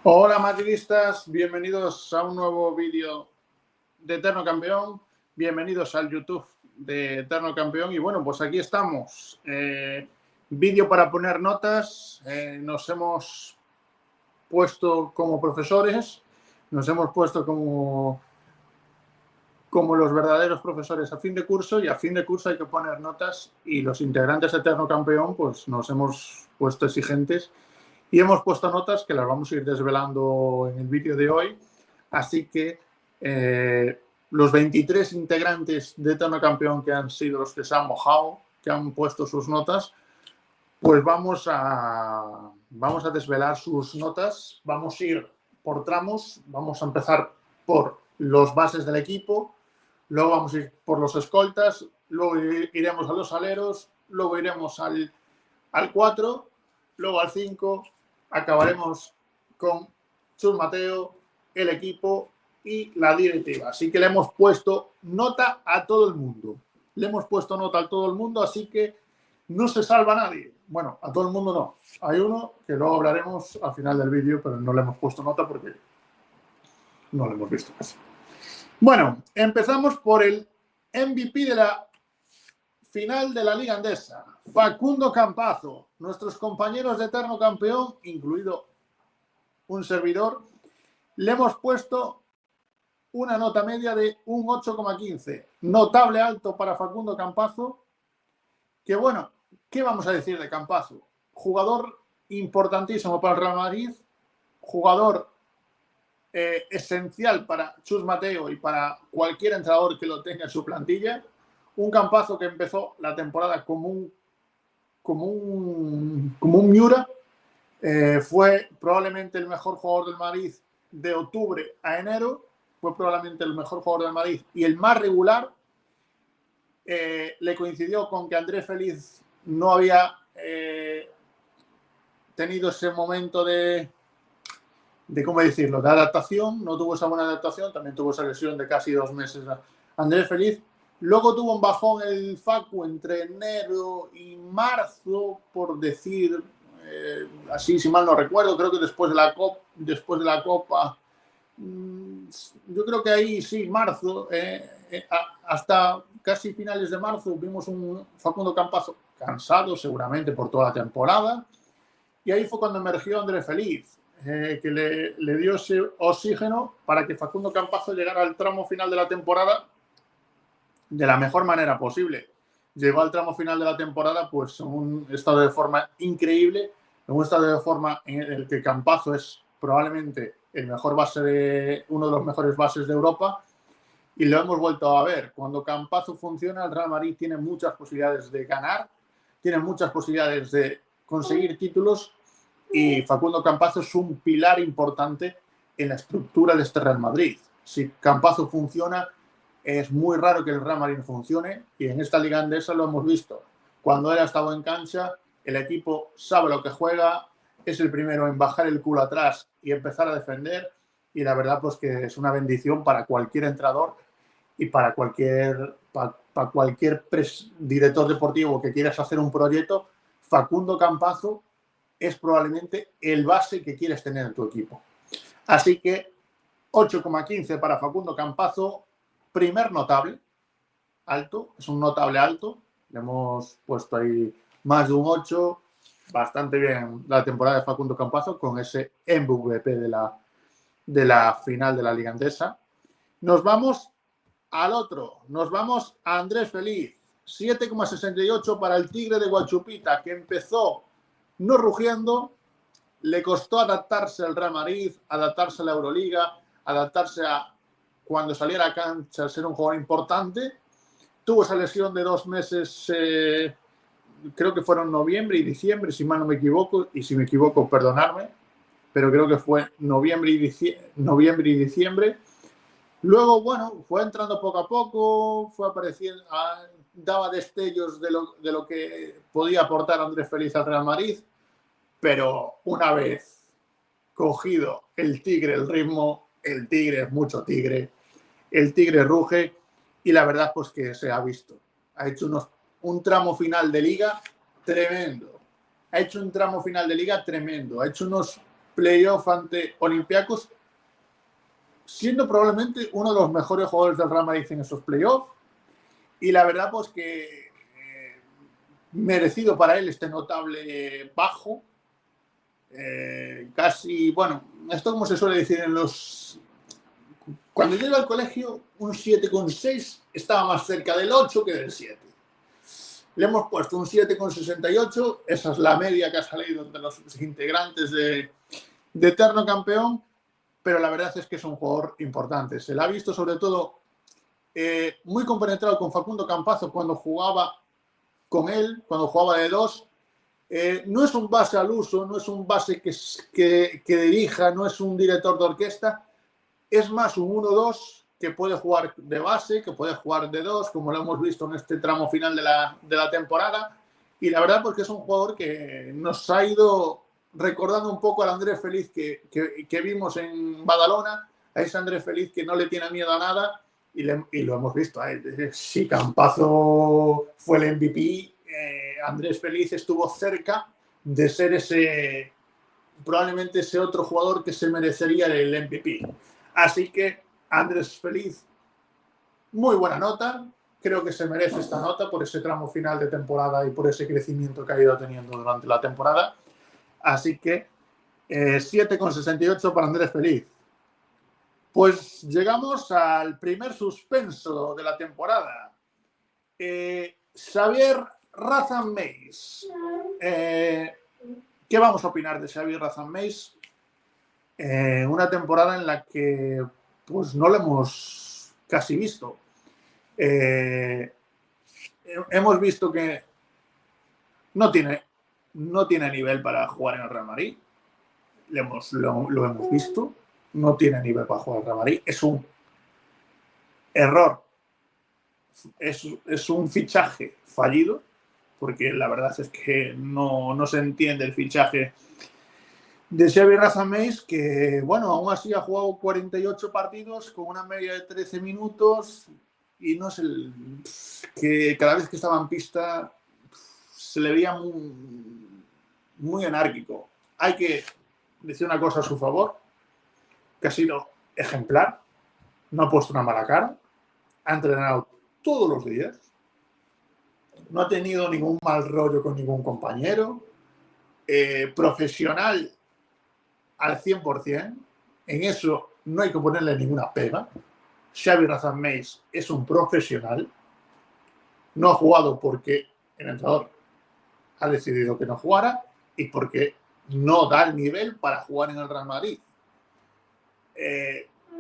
Hola madridistas, bienvenidos a un nuevo vídeo de Eterno Campeón, bienvenidos al YouTube de Eterno Campeón y bueno, pues aquí estamos, vídeo para poner notas, nos hemos puesto como profesores, nos hemos puesto como los verdaderos profesores a fin de curso, y a fin de curso hay que poner notas, y los integrantes de Eterno Campeón pues nos hemos puesto exigentes y hemos puesto notas que las vamos a ir desvelando en el vídeo de hoy. Así que los 23 integrantes de Eterno Campeón, que han sido los que se han mojado, que han puesto sus notas, pues vamos a desvelar sus notas. Vamos a ir por tramos, vamos a empezar por los bases del equipo, luego vamos a ir por los escoltas, luego iremos a los aleros, luego iremos al 4, luego al 5, acabaremos con Chus Mateo, el equipo y la directiva. Así que le hemos puesto nota a todo el mundo. Le hemos puesto nota a todo el mundo, así que no se salva nadie. Bueno, a todo el mundo no. Hay uno que luego hablaremos al final del vídeo, pero no le hemos puesto nota porque no lo hemos visto casi. Bueno, empezamos por el MVP de la final de la Liga Endesa, Facundo Campazo. Nuestros compañeros de Eterno Campeón, incluido un servidor, le hemos puesto una nota media de un 8,15. Notable alto para Facundo Campazo, que bueno, ¿qué vamos a decir de Campazo? Jugador importantísimo para el Real Madrid, jugador esencial para Chus Mateo y para cualquier entrenador que lo tenga en su plantilla. Un Campazo que empezó la temporada como un Miura. Fue probablemente el mejor jugador del Madrid de octubre a enero. Fue probablemente el mejor jugador del Madrid y el más regular. Le coincidió con que Andrés Feliz no había tenido ese momento de cómo decirlo, de adaptación. No tuvo esa buena adaptación. También tuvo esa lesión de casi 2 meses Andrés Feliz. Luego tuvo un bajón el Facu entre enero y marzo, por decir así, si mal no recuerdo. Creo que después de la Copa, yo creo que ahí sí, marzo, hasta casi finales de marzo vimos un Facundo Campazo cansado seguramente por toda la temporada, y ahí fue cuando emergió Andrés Feliz, que le dio ese oxígeno para que Facundo Campazo llegara al tramo final de la temporada de la mejor manera posible. Llegó al tramo final de la temporada pues en un estado de forma increíble, en un estado de forma en el que Campazo es probablemente el mejor base uno de los mejores bases de Europa, y lo hemos vuelto a ver. Cuando Campazo funciona, el Real Madrid tiene muchas posibilidades de ganar, tiene muchas posibilidades de conseguir títulos, y Facundo Campazo es un pilar importante en la estructura de este Real Madrid. Si Campazo funciona, es muy raro que el Real Madrid funcione, y en esta Liga Endesa lo hemos visto. Cuando él ha estado en cancha, el equipo sabe lo que juega, es el primero en bajar el culo atrás y empezar a defender, y la verdad pues que es una bendición para cualquier entrenador y para cualquier director deportivo que quieras hacer un proyecto. Facundo Campazo es probablemente el base que quieres tener en tu equipo. Así que 8,15 para Facundo Campazo. Primer notable, alto, es un notable alto. Le hemos puesto ahí más de un 8. Bastante bien la temporada de Facundo Campazo con ese MVP de la final de la Liga Endesa. Nos vamos al otro, nos vamos a Andrés Feliz. 7,68 para el Tigre de Guachupita, que empezó no rugiendo, le costó adaptarse al Real Madrid, adaptarse a la Euroliga, adaptarse a cuando saliera a cancha a ser un jugador importante. Tuvo esa lesión de 2 meses, creo que fueron noviembre y diciembre, si mal no me equivoco, y si me equivoco, perdonadme, pero creo que fue noviembre y diciembre. Luego, bueno, fue entrando poco a poco, fue apareciendo, daba destellos de lo que podía aportar Andrés Feliz al Real Madrid, pero una vez cogido el Tigre, el ritmo, el Tigre es mucho Tigre, el Tigre ruge, y la verdad pues que se ha visto. Ha hecho un tramo final de liga tremendo. Ha hecho unos playoff ante Olympiacos, siendo probablemente uno de los mejores jugadores del Real Madrid en esos playoffs. Y la verdad, pues que merecido para él este notable bajo. Casi, bueno, esto como se suele decir en los... Cuando yo iba al colegio, un 7,6 estaba más cerca del 8 que del 7. Le hemos puesto un 7,68, esa es la media que ha salido entre los integrantes de Eterno Campeón, pero la verdad es que es un jugador importante. Se le ha visto sobre todo muy compenetrado con Facundo Campazo cuando jugaba con él, cuando jugaba de 2. No es un base al uso, no es un base que dirija, no es un director de orquesta, es más un 1-2 que puede jugar de base, que puede jugar de 2, como lo hemos visto en este tramo final de la temporada. Y la verdad, porque es un jugador que nos ha ido recordando un poco al Andrés Feliz que vimos en Badalona, a ese Andrés Feliz que no le tiene miedo a nada, y lo hemos visto. Si Campazo fue el MVP, Andrés Feliz estuvo cerca de ser probablemente ese otro jugador que se merecería el MVP. Así que Andrés Feliz, muy buena nota. Creo que se merece esta nota por ese tramo final de temporada y por ese crecimiento que ha ido teniendo durante la temporada. Así que 7,68 para Andrés Feliz. Pues llegamos al primer suspenso de la temporada. Xavier Razan Meis. ¿Qué vamos a opinar de Xavier Razan Meis? Una temporada en la que pues no lo hemos casi visto. Hemos visto que no tiene nivel para jugar en el Real Madrid. Lo hemos visto. No tiene nivel para jugar en el Real Madrid. Es un error. Es un fichaje fallido, porque la verdad es que no se entiende el fichaje de Xavier Razan Meis, que, bueno, aún así ha jugado 48 partidos con una media de 13 minutos y no es que cada vez que estaba en pista se le veía muy anárquico. Hay que decir una cosa a su favor, que ha sido ejemplar, no ha puesto una mala cara, ha entrenado todos los días, no ha tenido ningún mal rollo con ningún compañero, profesional al 100%, en eso no hay que ponerle ninguna pega. Xavier Razan Meis es un profesional, no ha jugado porque el entrenador ha decidido que no jugara y porque no da el nivel para jugar en el Real Madrid.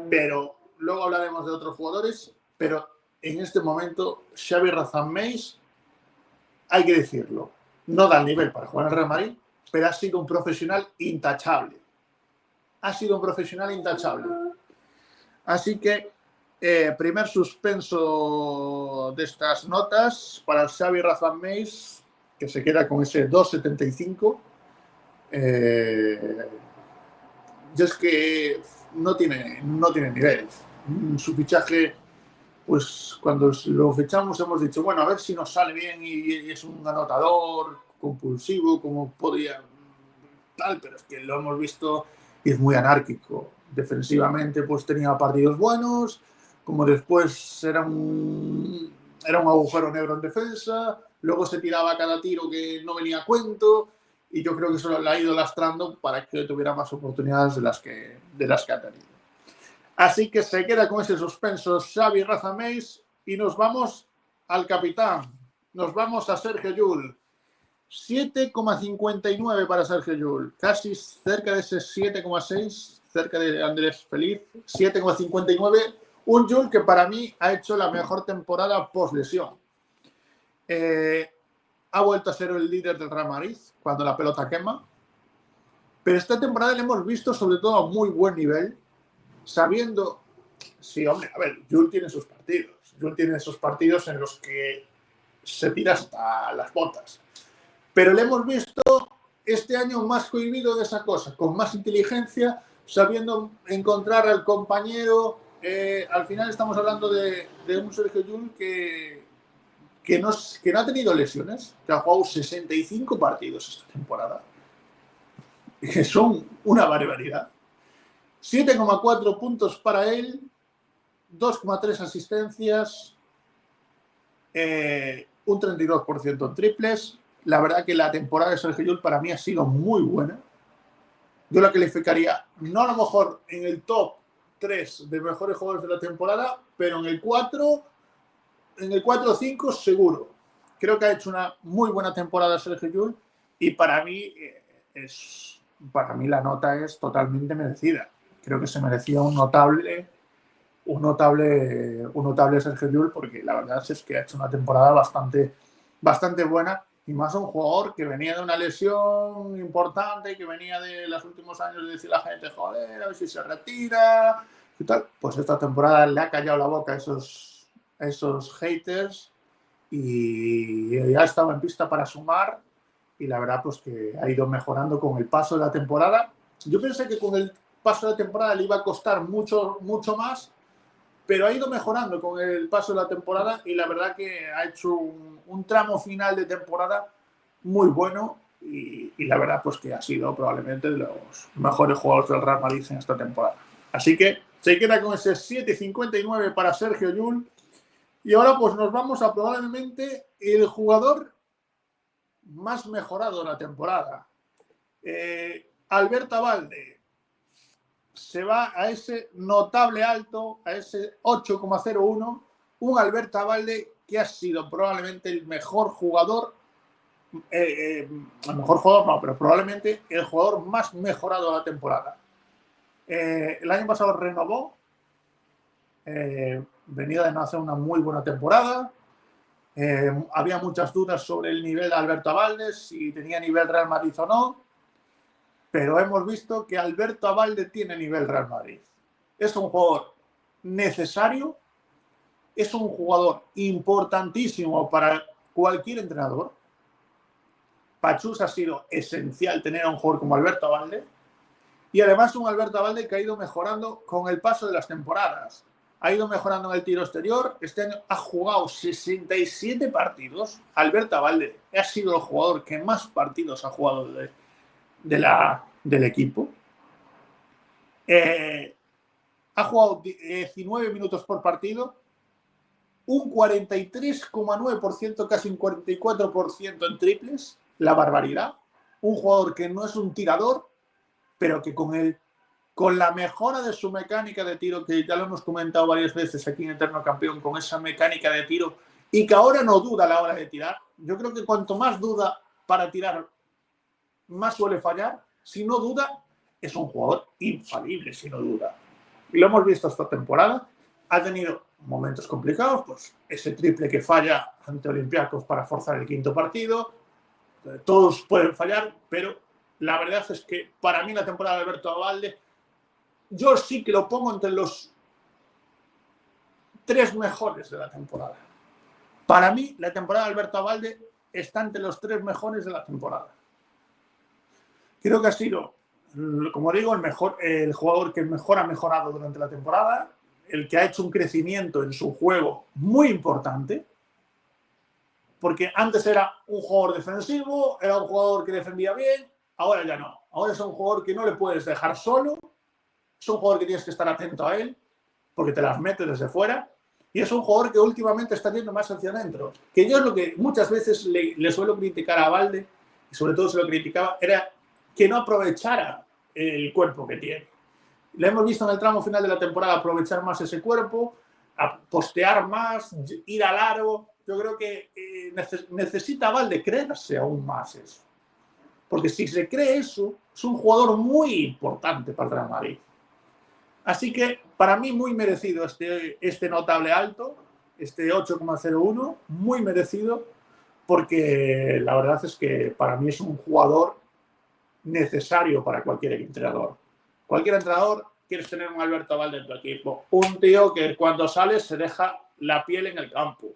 Pero luego hablaremos de otros jugadores, pero en este momento Xavier Razan Meis, hay que decirlo, no da el nivel para jugar en el Real Madrid, pero ha sido un profesional intachable. Ha sido un profesional intachable. Así que primer suspenso de estas notas para Xavier Razan Meis, que se queda con ese 2,75. Y es que no tiene nivel. Su fichaje, pues cuando lo fichamos hemos dicho, bueno, a ver si nos sale bien y es un anotador compulsivo, como podría tal, pero es que lo hemos visto y es muy anárquico. Defensivamente pues tenía partidos buenos, como después era un agujero negro en defensa, luego se tiraba cada tiro que no venía a cuento, y yo creo que eso lo ha ido lastrando para que tuviera más oportunidades de las que ha tenido. Así que se queda con ese suspenso Xavier Razan Meis y nos vamos al capitán, nos vamos a Sergio Llull. 7,59 para Sergio Llull, casi cerca de ese 7,6, cerca de Andrés Feliz. 7,59, un Llull que para mí ha hecho la mejor temporada post lesión. Ha vuelto a ser el líder del Real Madrid cuando la pelota quema, pero esta temporada le hemos visto sobre todo a muy buen nivel, sabiendo, sí, hombre, a ver, Llull tiene sus partidos en los que se tira hasta las botas. Pero le hemos visto este año más cohibido de esa cosa, con más inteligencia, sabiendo encontrar al compañero. Al final estamos hablando de un Sergio Llull que no ha tenido lesiones, que ha jugado 65 partidos esta temporada. que son una barbaridad. 7,4 puntos para él, 2,3 asistencias, un 32% en triples. La verdad que la temporada de Sergio Llull para mí ha sido muy buena. Yo la calificaría, no a lo mejor en el top 3 de mejores jugadores de la temporada, pero en el 4 o 5 seguro. Creo que ha hecho una muy buena temporada Sergio Llull y para mí la nota es totalmente merecida. Creo que se merecía un notable Sergio Llull, porque la verdad es que ha hecho una temporada bastante buena, y más un jugador que venía de una lesión importante, que venía de los últimos años de decir a la gente, joder, a ver si se retira y tal. Pues esta temporada le ha callado la boca a esos haters y ya estaba en pista para sumar, y la verdad pues que ha ido mejorando con el paso de la temporada. Yo pensé que con el paso de la temporada le iba a costar mucho más, pero ha ido mejorando con el paso de la temporada, y la verdad que ha hecho un tramo final de temporada muy bueno, y la verdad pues que ha sido probablemente de los mejores jugadores del Real Madrid en esta temporada. Así que se queda con ese 7,59 para Sergio Llull. Y ahora pues nos vamos a probablemente el jugador más mejorado de la temporada. Alberto Abalde se va a ese notable alto, a ese 8,01. Un Alberto Abalde que ha sido probablemente el mejor jugador, pero probablemente el jugador más mejorado de la temporada. El año pasado renovó, venía de hacer una muy buena temporada. Había muchas dudas sobre el nivel de Alberto Abalde, si tenía nivel Real Madrid o no, pero hemos visto que Alberto Abalde tiene nivel Real Madrid. Es un jugador necesario, es un jugador importantísimo para cualquier entrenador. Pachus ha sido esencial tener a un jugador como Alberto Abalde, y además un Alberto Abalde que ha ido mejorando con el paso de las temporadas. Ha ido mejorando en el tiro exterior. Este año ha jugado 67 partidos. Alberto Abalde ha sido el jugador que más partidos ha jugado del equipo. Ha jugado 19 minutos por partido, un 43,9%, casi un 44% en triples. La barbaridad. Un jugador que no es un tirador, pero que con la mejora de su mecánica de tiro, que ya lo hemos comentado varias veces aquí en Eterno Campeón, con esa mecánica de tiro, y que ahora no duda a la hora de tirar. Yo creo que cuanto más duda para tirar, más suele fallar. Si no duda, es un jugador infalible, si no duda. Y lo hemos visto esta temporada. Ha tenido momentos complicados, pues ese triple que falla ante Olympiacos para forzar el quinto partido. Todos pueden fallar, pero la verdad es que para mí la temporada de Alberto Abalde, yo sí que lo pongo entre los 3 mejores de la temporada. Para mí, la temporada de Alberto Abalde está entre los 3 mejores de la temporada. Creo que ha sido, como digo, el jugador que mejor ha mejorado durante la temporada, el que ha hecho un crecimiento en su juego muy importante, porque antes era un jugador defensivo, era un jugador que defendía bien, ahora ya no. Ahora es un jugador que no le puedes dejar solo, es un jugador que tienes que estar atento a él, porque te las mete desde fuera, y es un jugador que últimamente está yendo más hacia adentro. Que yo es lo que muchas veces le suelo criticar a Abalde, y sobre todo se lo criticaba, era que no aprovechara el cuerpo que tiene. Le hemos visto en el tramo final de la temporada aprovechar más ese cuerpo, a postear más, ir al aro. Yo creo que necesita Abalde creerse aún más eso. Porque si se cree eso, es un jugador muy importante para el Real Madrid. Así que para mí muy merecido este notable alto, este 8,01, muy merecido, porque la verdad es que para mí es un jugador necesario para cualquier entrenador. Cualquier entrenador quiere tener un Alberto Abalde en tu equipo. Un tío que cuando sale se deja la piel en el campo.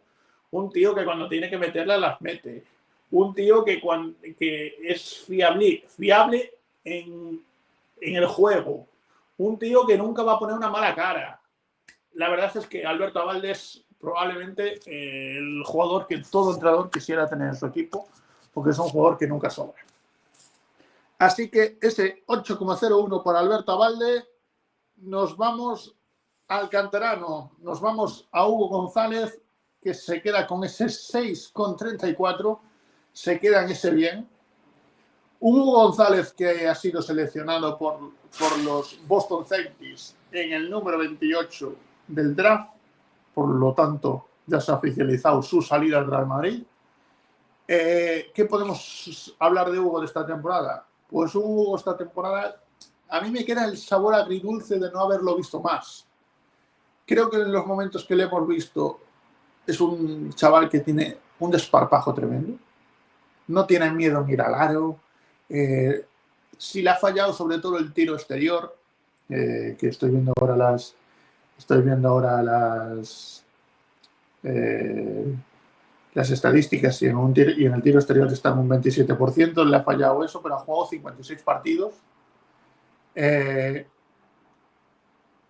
Un tío que cuando tiene que meterla las mete. Un tío que es fiable en el juego. Un tío que nunca va a poner una mala cara. La verdad es que Alberto Abalde es probablemente el jugador que todo entrenador quisiera tener en su equipo, porque es un jugador que nunca sobra. Así que ese 8,01 para Alberto Abalde. Nos vamos al canterano, nos vamos a Hugo González, que se queda con ese 6,34, se queda en ese bien. Un Hugo González que ha sido seleccionado por los Boston Celtics en el número 28 del draft, por lo tanto ya se ha oficializado su salida al Real Madrid. ¿Qué podemos hablar de Hugo de esta temporada? Pues Hugo esta temporada, a mí me queda el sabor agridulce de no haberlo visto más. Creo que en los momentos que le hemos visto es un chaval que tiene un desparpajo tremendo. No tiene miedo en ir al aro. Si le ha fallado sobre todo el tiro exterior, que estoy viendo ahora las estadísticas y en el tiro exterior está en un 27%, le ha fallado eso, pero ha jugado 56 partidos.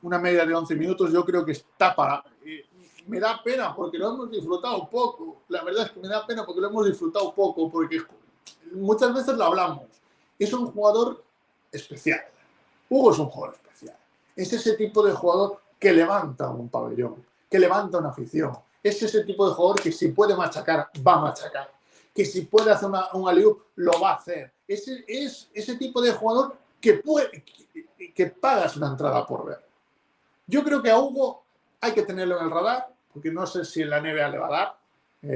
Una media de 11 minutos, yo creo que está para... me da pena porque lo hemos disfrutado poco. La verdad es que me da pena porque lo hemos disfrutado poco, porque muchas veces lo hablamos. Es un jugador especial. Hugo es un jugador especial. Es ese tipo de jugador que levanta un pabellón, que levanta una afición. Es ese tipo de jugador que si puede machacar, va a machacar. Que si puede hacer un alley-oop, lo va a hacer. Es ese tipo de jugador que pagas una entrada por ver. Yo creo que a Hugo hay que tenerlo en el radar, porque no sé si en la NBA le va a dar.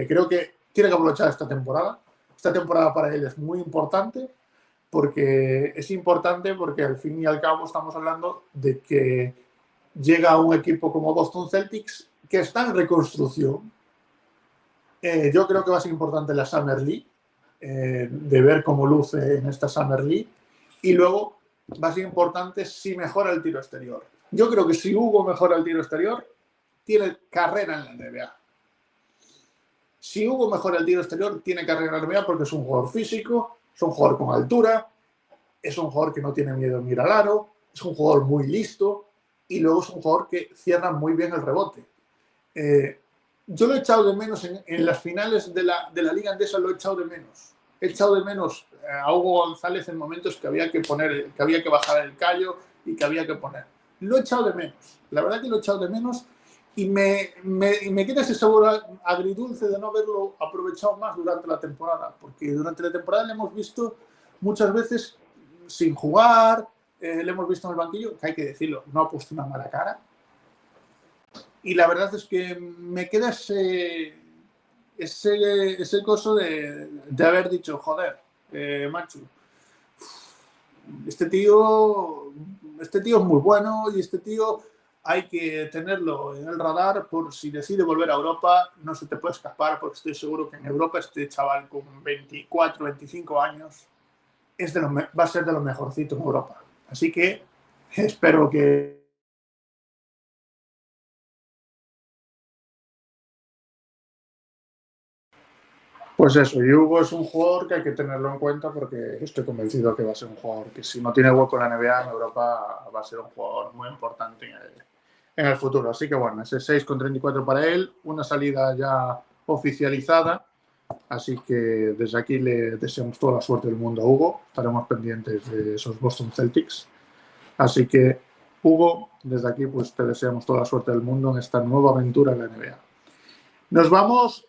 Creo que tiene que aprovechar esta temporada. Esta temporada para él es muy importante, porque al fin y al cabo estamos hablando de que llega a un equipo como Boston Celtics que está en reconstrucción. Yo creo que va a ser importante la Summer League, de ver cómo luce en esta Summer League, y luego va a ser importante si mejora el tiro exterior. Yo creo que si Hugo mejora el tiro exterior, tiene carrera en la NBA. Si Hugo mejora el tiro exterior, tiene carrera en la NBA porque es un jugador físico, es un jugador con altura, es un jugador que no tiene miedo en ir al aro, es un jugador muy listo y luego es un jugador que cierra muy bien el rebote. Yo lo he echado de menos en las finales de la Liga Andesa, lo he echado de menos. He echado de menos a Hugo González en momentos que había que bajar el callo y que había que poner. Lo he echado de menos. La verdad que lo he echado de menos y me queda ese sabor agridulce de no haberlo aprovechado más durante la temporada, porque durante la temporada le hemos visto muchas veces sin jugar, le hemos visto en el banquillo, que hay que decirlo, no ha puesto una mala cara. Y la verdad es que me queda ese coso de haber dicho, joder, macho, este tío es muy bueno y este tío hay que tenerlo en el radar por si decide volver a Europa, no se te puede escapar, porque estoy seguro que en Europa este chaval con 24, 25 años va a ser de los mejorcitos en Europa. Así que espero que... Pues eso, y Hugo es un jugador que hay que tenerlo en cuenta porque estoy convencido que va a ser un jugador que si no tiene hueco en la NBA, en Europa va a ser un jugador muy importante en el futuro. Así que bueno, ese 6,34 para él, una salida ya oficializada. Así que desde aquí le deseamos toda la suerte del mundo a Hugo. Estaremos pendientes de esos Boston Celtics. Así que, Hugo, desde aquí pues te deseamos toda la suerte del mundo en esta nueva aventura en la NBA. Nos vamos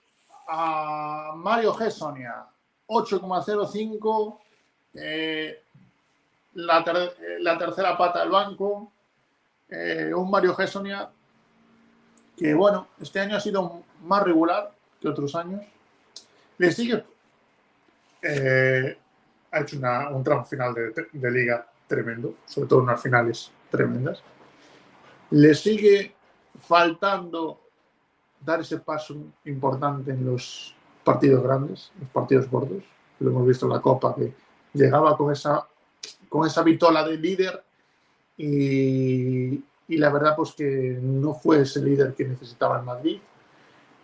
a Mario Hezonja, 8,05, la tercera pata del banco, un Mario Hezonja que, bueno, este año ha sido más regular que otros años. Le sigue, ha hecho un tramo final de liga tremendo, sobre todo unas finales tremendas. Le sigue faltando dar ese paso importante en los partidos grandes, los partidos gordos. Lo hemos visto en la Copa, que llegaba con esa vitola de líder y la verdad pues que no fue ese líder que necesitaba el Madrid,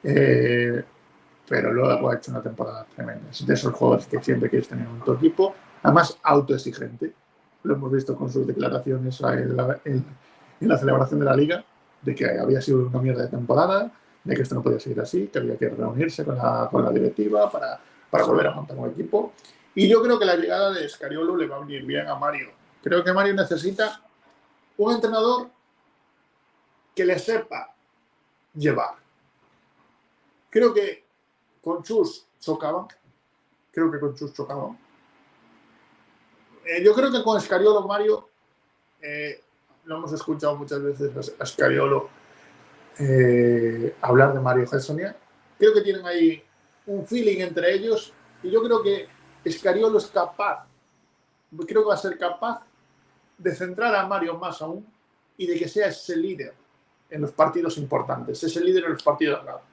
pero luego ha hecho una temporada tremenda. Es de esos jugadores que siempre quieres tener en tu equipo, además autoexigente. Lo hemos visto con sus declaraciones en la celebración de la Liga, de que había sido una mierda de temporada, de que esto no podía seguir así, que había que reunirse con la directiva para volver a montar un equipo. Y yo creo que la llegada de Scariolo le va a venir bien a Mario. Creo que Mario necesita un entrenador que le sepa llevar. Creo que con Chus chocaban. Yo creo que con Scariolo, Mario, lo hemos escuchado muchas veces a Scariolo hablar de Mario Hezonja. Creo que tienen ahí un feeling entre ellos y yo creo que Scariolo es capaz, creo que va a ser capaz de centrar a Mario más aún y de que sea ese líder en los partidos importantes, ese líder en los partidos grandes.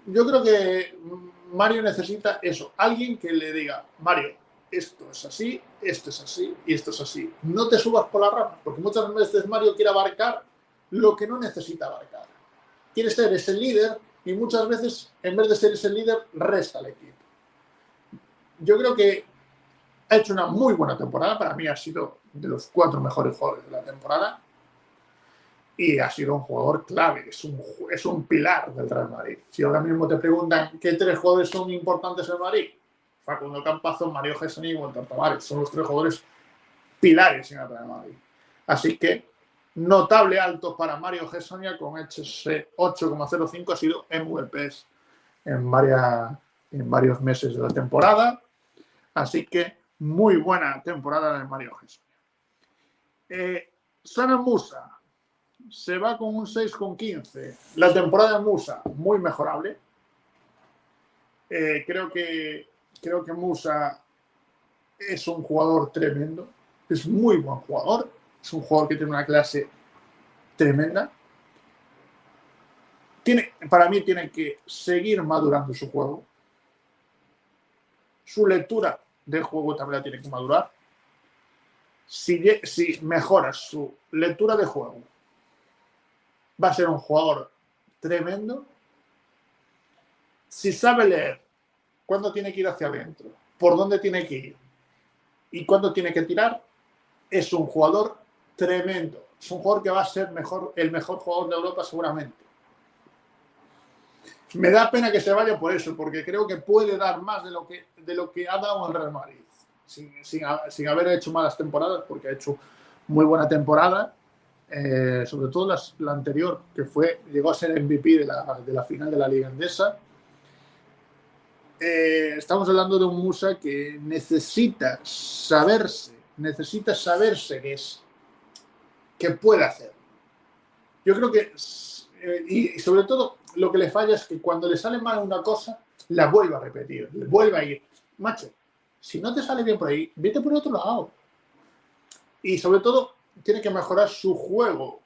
Yo creo que Mario necesita eso, alguien que le diga, Mario, esto es así y esto es así. No te subas por la rama, porque muchas veces Mario quiere abarcar lo que no necesita abarcar. Quiere ser ese líder y muchas veces, en vez de ser ese líder, resta al equipo. Yo creo que ha hecho una muy buena temporada. Para mí ha sido de los 4 mejores jugadores de la temporada. Y ha sido un jugador clave, es un pilar del Real Madrid. Si ahora mismo te preguntan qué 3 jugadores son importantes en el Madrid, Facundo Campazzo, Mario Hezonja y Walter Tavares. Son los 3 jugadores pilares en el Real Madrid. Así que notable alto para Mario Hezonja con ese 8,05. Ha sido MVP en varios meses de la temporada. Así que muy buena temporada de Mario Hezonja. Sana Musa se va con un 6,15. La temporada de Musa, muy mejorable. Creo que Musa es un jugador tremendo. Es muy buen jugador. Es un jugador que tiene una clase tremenda. Para mí tiene que seguir madurando su juego. Su lectura del juego también la tiene que madurar. Si mejora su lectura de juego, va a ser un jugador tremendo. Si sabe leer cuándo tiene que ir hacia adentro, por dónde tiene que ir y cuándo tiene que tirar, es un jugador tremendo. Es un jugador que va a ser el mejor jugador de Europa seguramente. Me da pena que se vaya por eso, porque creo que puede dar más de lo que ha dado en Real Madrid, sin haber hecho malas temporadas, porque ha hecho muy buena temporada. Sobre todo la anterior, que llegó a ser MVP de la final de la Liga Endesa. Estamos hablando de un Musa que necesita saberse que puede hacer. Yo creo que, y sobre todo, lo que le falla es que cuando le sale mal una cosa, la vuelve a repetir, le vuelve a ir. Macho, si no te sale bien por ahí, vete por otro lado. Y sobre todo, tiene que mejorar su juego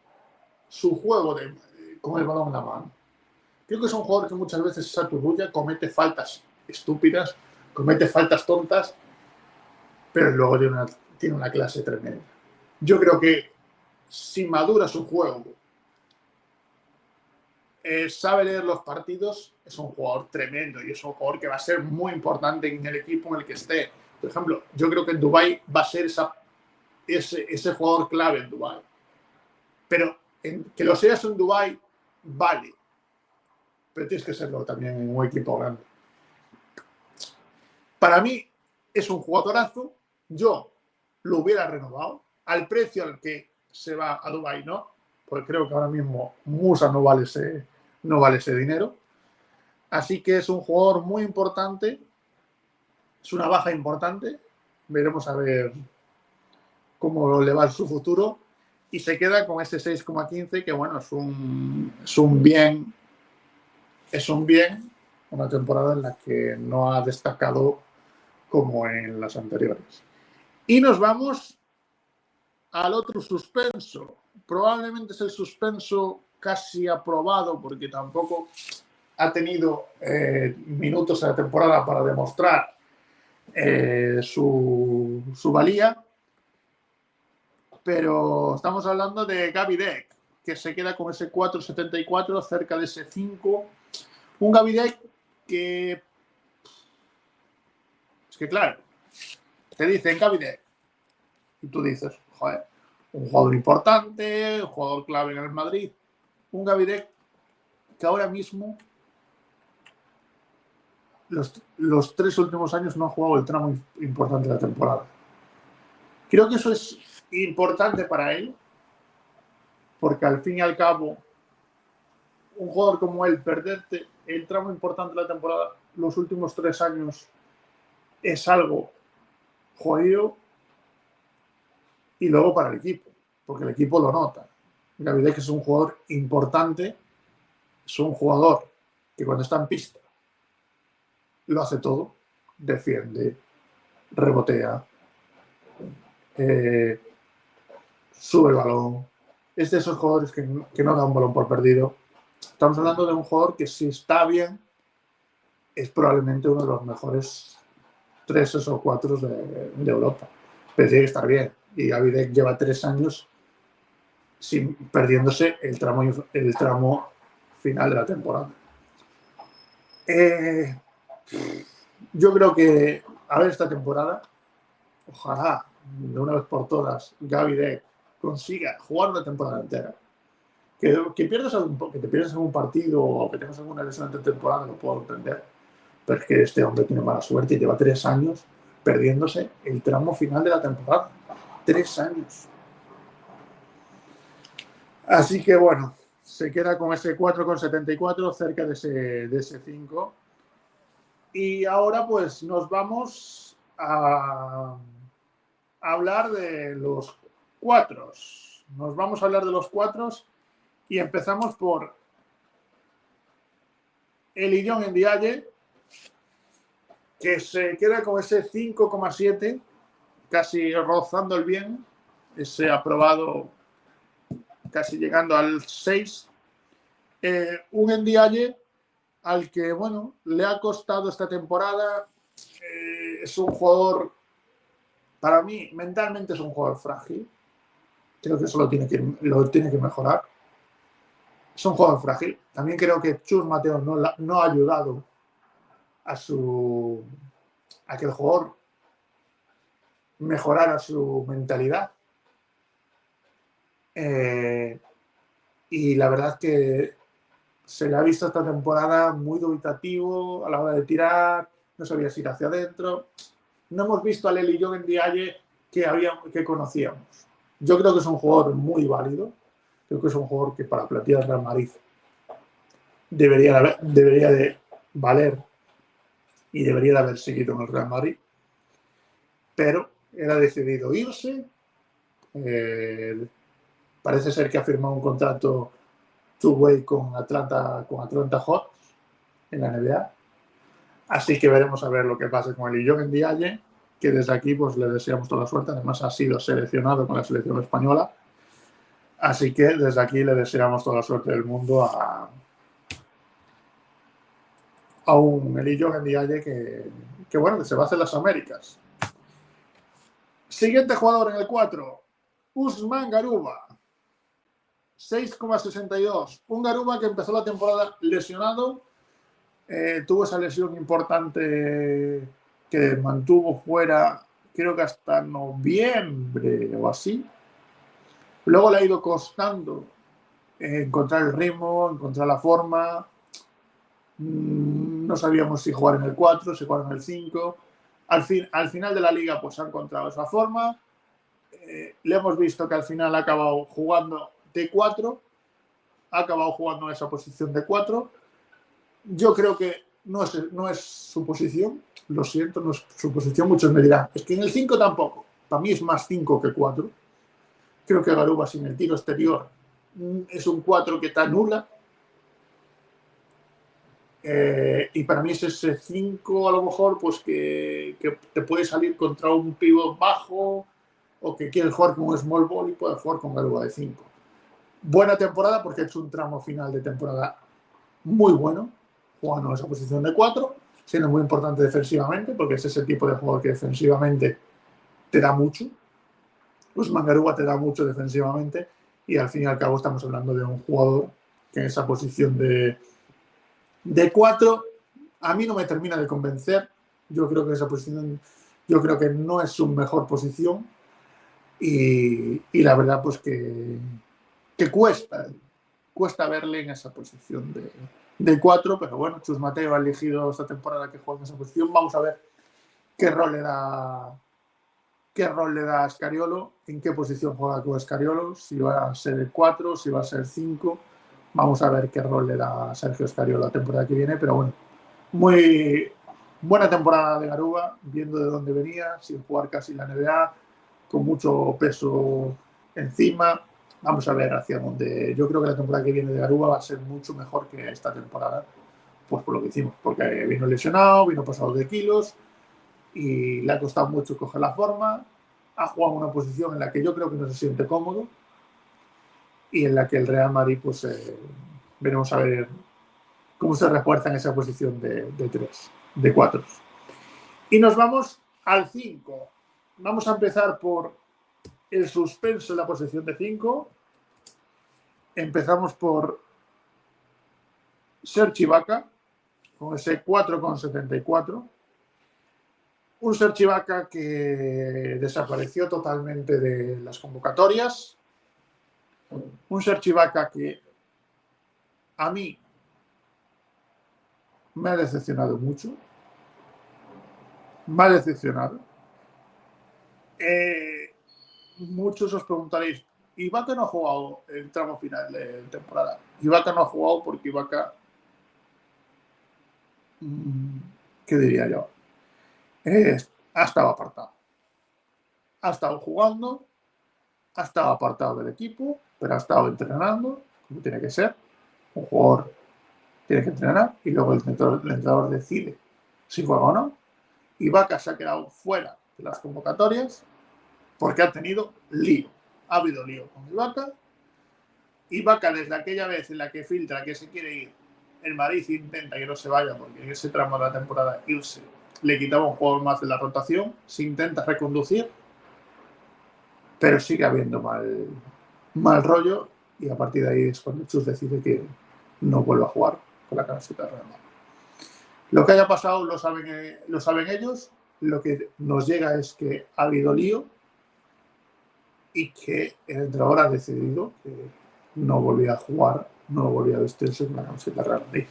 con el balón en la mano. Creo que es un jugador que muchas veces se aturbulla, comete faltas estúpidas, comete faltas tontas, pero luego tiene una clase tremenda. Yo creo que si madura su juego, sabe leer los partidos, es un jugador tremendo y es un jugador que va a ser muy importante en el equipo en el que esté. Por ejemplo, yo creo que en Dubái va a ser ese jugador clave en Dubái. Pero que lo seas en Dubái, vale. Pero tienes que serlo también en un equipo grande. Para mí es un jugadorazo. Yo lo hubiera renovado al precio al que se va a Dubái, ¿no? Porque creo que ahora mismo Musa no vale ese dinero. Así que es un jugador muy importante. Es una baja importante. Veremos a ver cómo le va en su futuro. Y se queda con ese 6,15, que bueno, es un bien. Una temporada en la que no ha destacado como en las anteriores. Y nos vamos al otro suspenso. Probablemente es el suspenso casi aprobado, porque tampoco ha tenido minutos en la temporada para demostrar su valía. Pero estamos hablando de Gavi Deck, que se queda con ese 4,74, cerca de ese 5. Un Gavi Deck que... Es que claro, te dicen Gavi Deck y tú dices, joder, un jugador importante, un jugador clave en el Madrid. Un Gavi Deck que ahora mismo los 3 últimos años no ha jugado el tramo importante de la temporada. Creo que eso es importante para él, porque al fin y al cabo, un jugador como él, perderte el tramo importante de la temporada los últimos 3 años es algo jodido, y luego para el equipo, porque el equipo lo nota. Gaby Deck es un jugador importante, es un jugador que cuando está en pista lo hace todo, defiende, rebotea, sube el balón, es de esos jugadores que no da un balón por perdido. Estamos hablando de un jugador que, si está bien, es probablemente uno de los mejores 3 o 4 de Europa, pero tiene que estar bien, y Gaby Deck lleva 3 años perdiéndose el tramo final de la temporada. Yo creo que, a ver, esta temporada, ojalá de una vez por todas Gaby Deck consiga jugar una temporada entera. Que te pierdas algún partido o que tengas alguna lesión de temporada, lo puedo entender, pero es que este hombre tiene mala suerte y lleva 3 años perdiéndose el tramo final de la temporada. 3 años. Así que bueno, se queda con ese 4,74, cerca de ese 5. Y ahora pues nos vamos a hablar de los 4. Nos vamos a hablar de los 4 y empezamos por Elyounoussi Ndiaye, que se queda con ese 5,7, casi rozando el bien, ese aprobado casi llegando al 6. Un Ndiaye al que, bueno, le ha costado esta temporada. Es un jugador, para mí, mentalmente es un jugador frágil. Creo que eso lo tiene que mejorar. Es un jugador frágil. También creo que Chus Mateo no ha ayudado a que el jugador mejorara su mentalidad. Y la verdad que se le ha visto esta temporada muy dubitativo a la hora de tirar, no sabía si ir hacia adentro. No hemos visto al Elyounoussi Ndiaye que conocíamos. Yo creo que es un jugador muy válido. Creo que es un jugador que para plantilla del Real Madrid debería de valer y debería de haber seguido en el Real Madrid. Pero él ha decidido irse. Parece ser que ha firmado un contrato two-way con Atlanta Hawks en la NBA. Así que veremos a ver lo que pasa con Elyounoussi Ndiaye, que desde aquí pues le deseamos toda la suerte. Además ha sido seleccionado con la selección española. Así que desde aquí le deseamos toda la suerte del mundo a un Elyounoussi Ndiaye que bueno, que se va a hacer las Américas. Siguiente jugador en el 4, Usman Garuba. 6,62. Un Garuba que empezó la temporada lesionado. Tuvo esa lesión importante que mantuvo fuera, creo que hasta noviembre o así. Luego le ha ido costando encontrar el ritmo, encontrar la forma. No sabíamos si jugar en el 4, si jugar en el 5. Al final de la liga pues ha encontrado esa forma. Le hemos visto que al final ha acabado jugando de 4, ha acabado jugando en esa posición de 4. Yo creo que no es su posición, lo siento, no es su posición. Muchos me dirán, es que en el 5 tampoco. Para mí es más 5 que 4. Creo que Garuba sin el tiro exterior es un 4 que te anula. Y para mí es ese 5 a lo mejor pues que te puede salir contra un pivot bajo o que quiere jugar con un small ball y puede jugar con Garuba de 5. Buena temporada porque ha hecho un tramo final de temporada muy bueno, jugando en esa posición de 4, siendo muy importante defensivamente, porque es ese tipo de jugador que defensivamente te da mucho. Usman Garuba te da mucho defensivamente y al fin y al cabo estamos hablando de un jugador que en esa posición de 4 a mí no me termina de convencer. Yo creo que esa posición, yo creo que no es su mejor posición y la verdad pues que cuesta verle en esa posición de 4, pero bueno, Chus Mateo ha elegido esta temporada que juega en esa posición. Vamos a ver qué rol le da a Scariolo, en qué posición juega con Scariolo, si va a ser el 4, si va a ser 5. Vamos a ver qué rol le da a Sergio Scariolo la temporada que viene, pero bueno, muy buena temporada de Garuba, viendo de dónde venía, sin jugar casi la NBA, con mucho peso encima. Vamos a ver hacia dónde. Yo creo que la temporada que viene de Garuba va a ser mucho mejor que esta temporada, pues por lo que hicimos, porque vino lesionado, vino pasado de kilos y le ha costado mucho coger la forma. Ha jugado en una posición en la que yo creo que no se siente cómodo y en la que el Real Madrid, pues veremos a ver cómo se refuerza en esa posición de 3, de 4. Y nos vamos al 5. Vamos a empezar por el suspenso en la posición de 5. Empezamos por Serge Ibaka, con ese 4,74. Un Serge Ibaka que desapareció totalmente de las convocatorias. Un Serge Ibaka que a mí me ha decepcionado mucho. Me ha decepcionado. Muchos os preguntaréis, Ibaka no ha jugado el tramo final de temporada. Ibaka no ha jugado porque Ibaka, ¿qué diría yo? Ha estado apartado. Ha estado jugando, ha estado apartado del equipo, pero ha estado entrenando, como tiene que ser. Un jugador tiene que entrenar y luego el entrenador decide si juega o no. Ibaka se ha quedado fuera de las convocatorias porque ha tenido lío. Ha habido lío con Ibaka. Ibaka, desde aquella vez en la que filtra que se quiere ir, el Madrid intenta que no se vaya porque en ese tramo de la temporada irse le quitaba un jugador más de la rotación, se intenta reconducir, pero sigue habiendo mal rollo y a partir de ahí es cuando Chus decide que no vuelve a jugar con la camiseta de Real Madrid. Lo que haya pasado lo saben ellos. Lo que nos llega es que ha habido lío y que el entrenador ha decidido que no volvía a jugar, no volvía a vestirse con la camiseta de Real Madrid.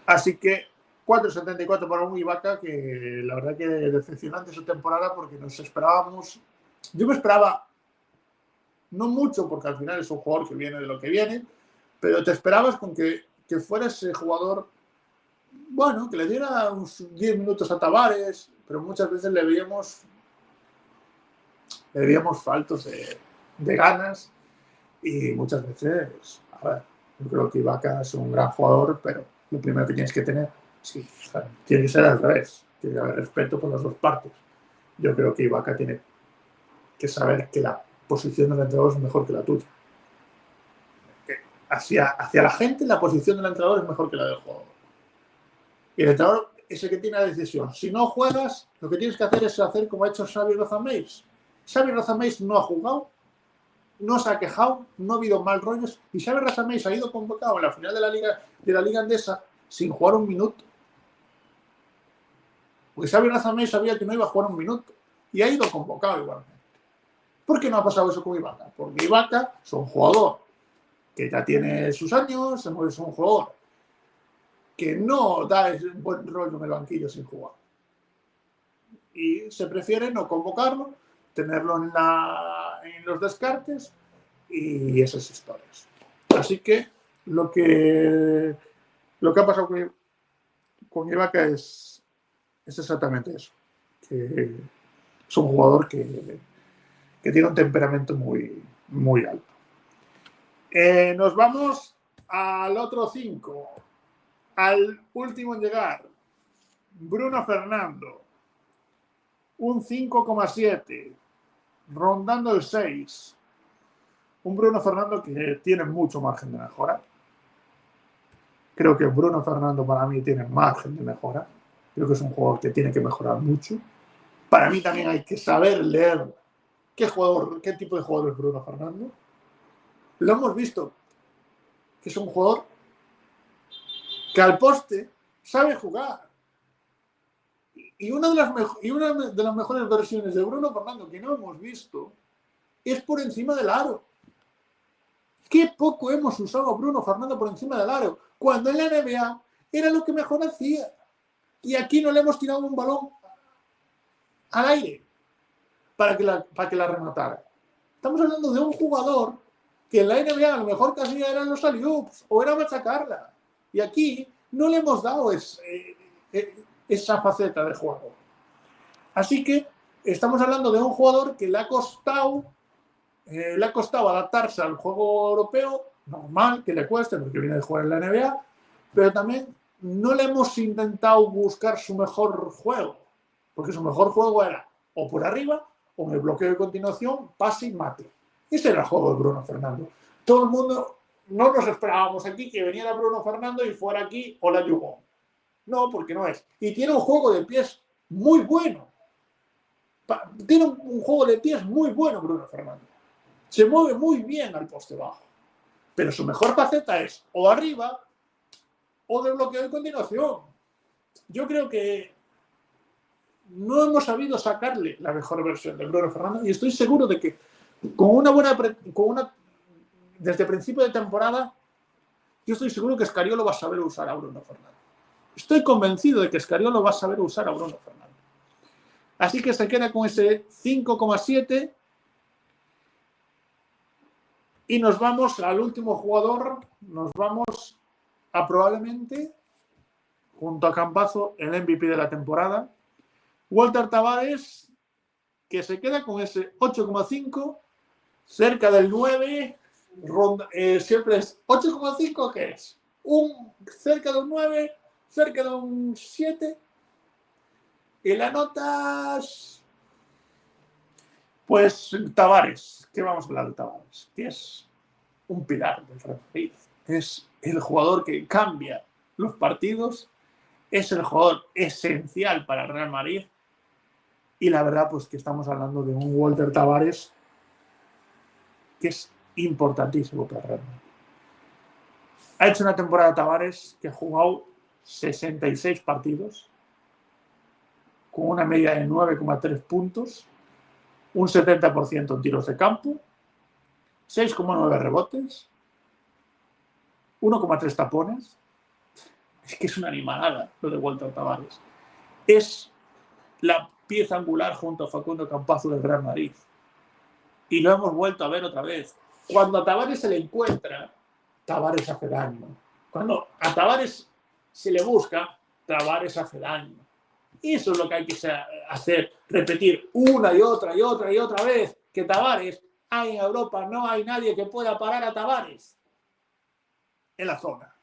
Así que 4,74 para un Ibaka que la verdad que decepcionante su temporada porque nos esperábamos. Yo me esperaba no mucho porque al final es un jugador que viene de lo que viene, pero te esperabas con que fuera ese jugador, bueno, que le diera unos 10 minutos a Tavares, pero muchas veces le veíamos faltos de ganas y muchas veces, a ver, yo creo que Ibaka es un gran jugador, pero lo primero que tienes que tener, sí, o sea, tiene que ser al revés, tiene que haber respeto por las dos partes. Yo creo que Ibaka tiene que saber que la posición del entrenador es mejor que la tuya. Hacia la gente la posición del entrenador es mejor que la del jugador. Y el entrenador es el que tiene la decisión. Si no juegas, lo que tienes que hacer es hacer como ha hecho Xavi Rozameix. Xavi Rozameix no ha jugado, no se ha quejado, no ha habido mal rollos y Xavi Rozameix ha ido convocado en la final de la Liga Andesa sin jugar un minuto. Porque Xavi Rozameix sabía que no iba a jugar un minuto y ha ido convocado igualmente. ¿Por qué no ha pasado eso con Ibaka? Porque Ibaka es un jugador que ya tiene sus años, es un jugador que no da un buen rollo en el banquillo sin jugar. Y se prefiere no convocarlo, tenerlo en los descartes y esas historias. Así que lo que ha pasado con Ibaka es exactamente eso. Que es un jugador que tiene un temperamento muy, muy alto. Nos vamos al otro 5. Al último en llegar, Bruno Fernando. Un 5,7. Rondando el 6. Un Bruno Fernando que tiene mucho margen de mejora. Creo que Bruno Fernando para mí tiene margen de mejora. Creo que es un jugador que tiene que mejorar mucho. Para mí también hay que saber leer qué tipo de jugador es Bruno Fernando. Lo hemos visto, que es un jugador que al poste sabe jugar. Y una de las mejores versiones de Bruno Fernando que no hemos visto es por encima del aro. Qué poco hemos usado a Bruno Fernando por encima del aro. cuando en la NBA era lo que mejor hacía. Y aquí no le hemos tirado un balón al aire para que la rematara. Estamos hablando de un jugador que en la NBA a lo mejor que hacía eran los alley-oops o era machacarla. Y aquí no le hemos dado esa faceta de juego. Así que estamos hablando de un jugador que le ha costado adaptarse al juego europeo, normal que le cueste porque viene de jugar en la NBA, pero también no le hemos intentado buscar su mejor juego, porque su mejor juego era o por arriba o en el bloqueo de continuación, pase y mate. Ese era el juego de Bruno Fernando. Todo el mundo, no nos esperábamos aquí que viniera Bruno Fernando y fuera aquí Olajuwon. No, porque no es. Y tiene un juego de pies muy bueno. Tiene un juego de pies muy bueno Bruno Fernando. Se mueve muy bien al poste bajo. Pero su mejor faceta es o arriba o de bloqueo de continuación. Yo creo que no hemos sabido sacarle la mejor versión de Bruno Fernando y estoy seguro de que desde el principio de temporada, yo estoy seguro que Scariolo va a saber usar a Bruno Fernando. Estoy convencido de que Scariolo va a saber usar a Bruno Fernando. Así que se queda con ese 5,7 y nos vamos al último jugador, nos vamos a probablemente, junto a Campazzo, el MVP de la temporada, Walter Tavares, que se queda con ese 8,5, cerca del 9, siempre es 8,5, ¿qué es? Cerca de un 9, cerca de un 7. Y las notas, pues Tavares, ¿qué vamos a hablar de Tavares? Que es un pilar del Real Madrid, es el jugador que cambia los partidos, es el jugador esencial para el Real Madrid. Y la verdad, pues que estamos hablando de un Walter Tavares que es importantísimo para el Real Madrid. Ha hecho una temporada Tavares que ha jugado 66 partidos con una media de 9,3 puntos, un 70% en tiros de campo, 6,9 rebotes, 1,3 tapones. Es que es una animalada lo de Walter Tavares. Es la pieza angular junto a Facundo Campazzo del Real Madrid. Y lo hemos vuelto a ver otra vez. Cuando a Tavares se le encuentra, Tavares hace daño. Cuando a Tavares se le busca, Tavares hace daño. Eso es lo que hay que hacer, repetir una y otra vez, que Tavares, hay en Europa, no hay nadie que pueda parar a Tavares en la zona.